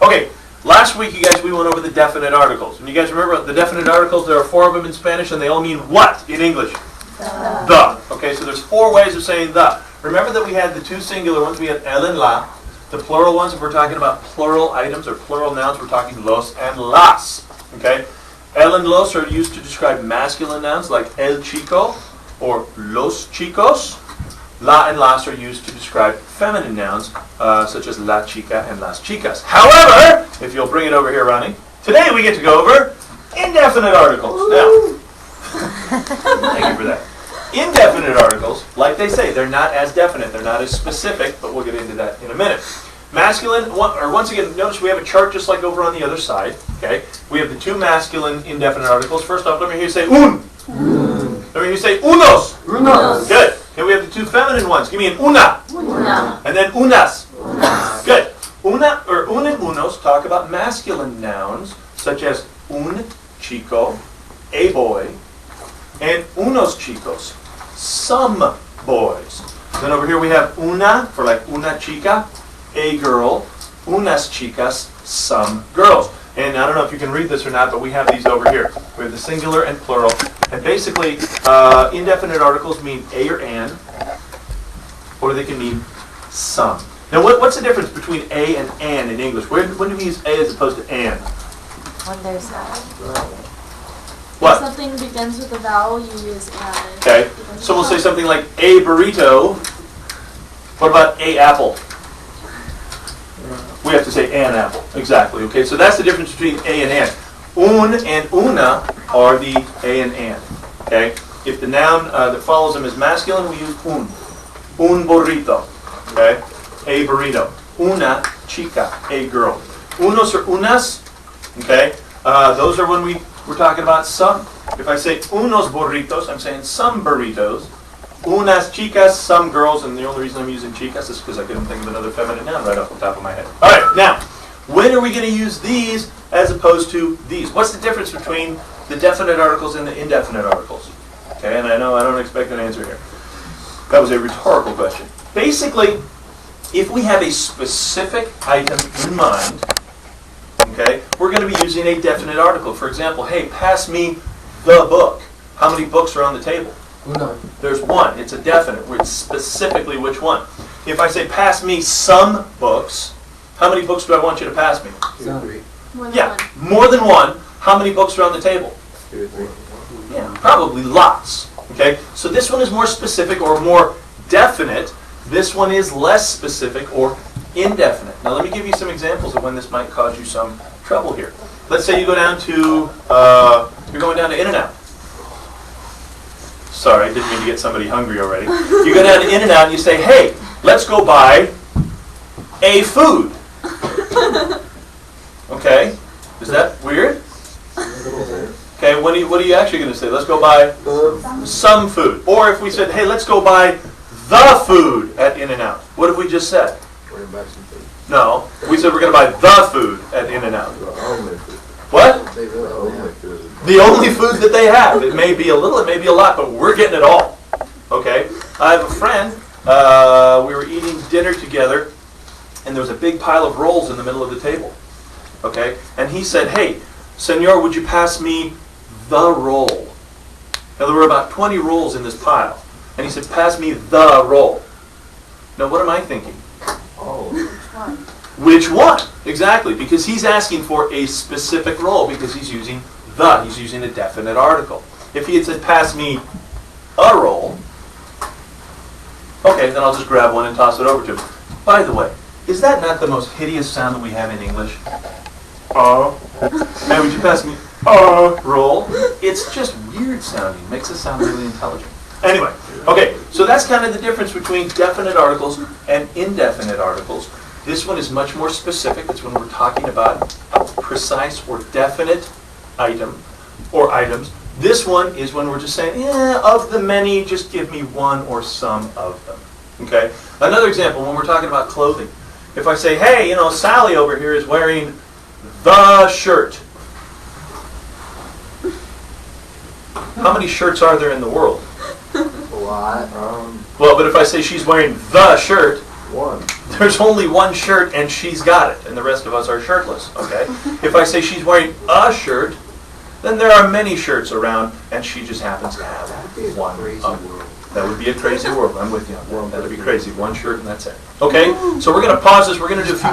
Okay, last week, you guys, we went over the definite articles. And you guys remember the definite articles? There are 4 of them in Spanish, and they all mean what in English? The. Okay, so there's 4 ways of saying the. Remember that we had the 2 singular ones. We had el and la. The plural ones, if we're talking about plural items or plural nouns, we're talking los and las. Okay? El and los are used to describe masculine nouns like el chico or los chicos. La and las are used to describe feminine nouns such as la chica and las chicas. However, if you'll bring it over here, Ronnie, today we get to go over indefinite articles. Now, thank you for that. Indefinite articles, like they say, they're not as definite, they're not as specific, but we'll get into that in a minute. Masculine, or once again, notice we have a chart just like over on the other side. Okay, we have the 2 masculine indefinite articles. First off, let me hear you say un. Let me hear you say unos. Unos. Good. Here we have the 2 feminine ones. Give me an una. Una. And then unas. Unas. Good. Una or un and unos talk about masculine nouns such as un chico, a boy, and unos chicos, some boys. Then over here we have una for like una chica, a girl, unas chicas, some girls. And I don't know if you can read this or not, but we have these over here. We have the singular and plural. And basically, indefinite articles mean a or an, or they can mean some. Now, what's the difference between a and an in English? When do we use a as opposed to an? When there's What? If something begins with a vowel, you use an. Okay, so we'll say something like a burrito. What about a apple? We have to say an apple. Exactly. Okay, so that's the difference between a and an. Un and una are the a and an. Okay, if the noun that follows them is masculine, we use un. Un burrito. Okay, a burrito. Una chica, a girl. Unos or unas. Okay, those are when we're talking about some. If I say unos burritos, I'm saying some burritos. Unas chicas, some girls, and the only reason I'm using chicas is because I couldn't think of another feminine noun right off the top of my head. All right, now, when are we going to use these as opposed to these? What's the difference between the definite articles and the indefinite articles? Okay, and I know I don't expect an answer here. That was a rhetorical question. Basically, if we have a specific item in mind, okay, we're going to be using a definite article. For example, hey, pass me the book. How many books are on the table? Una. There's 1. It's a definite. It's specifically which one. If I say pass me some books, how many books do I want you to pass me? 2 or 3. More than Yeah, one. more than 1. How many books are on the table? 2 or 3. Yeah, probably lots. Okay, so this one is more specific or more definite. This one is less specific or indefinite. Now let me give you some examples of when this might cause you some trouble here. Let's say you go down to, you're going down to In-N-Out. Sorry, I didn't mean to get somebody hungry already. You go down to In-N-Out and you say, hey, let's go buy a food. Okay, is that weird? Okay, what are you actually going to say? Let's go buy some food. Or if we said, hey, let's go buy the food at In-N-Out. What have we just said? We're going to buy some food. No, we said we're going to buy the food at In-N-Out. The only food. What? They really only have food. The only food that they have. It may be a little, it may be a lot, but we're getting it all. Okay? I have a friend, we were eating dinner together, and there was a big pile of rolls in the middle of the table. Okay? And he said, hey, senor, would you pass me the roll? Now, there were about 20 rolls in this pile. And he said, pass me the roll. Now, what am I thinking? Oh. Which one? Exactly, because he's asking for a specific roll because he's using the. He's using a definite article. If he had said, pass me a roll, okay, then I'll just grab one and toss it over to him. By the way, is that not the most hideous sound that we have in English? Hey, would you pass me a roll? It's just weird sounding. Makes us sound really intelligent. Anyway, okay, so that's kind of the difference between definite articles and indefinite articles. This one is much more specific. It's when we're talking about a precise or definite item or items. This one is when we're just saying, of the many, just give me one or some of them. Okay? Another example, when we're talking about clothing. If I say, hey, Sally over here is wearing the shirt. How many shirts are there in the world? A lot. Well, but if I say she's wearing the shirt, One. There's only one shirt and she's got it, and the rest of us are shirtless, okay? If I say she's wearing a shirt, then there are many shirts around, and she just happens to have one. Crazy of- world. That would be a crazy world, I'm with you. That'd be crazy, one shirt and that's it. Okay, so we're gonna pause this, we're gonna do a few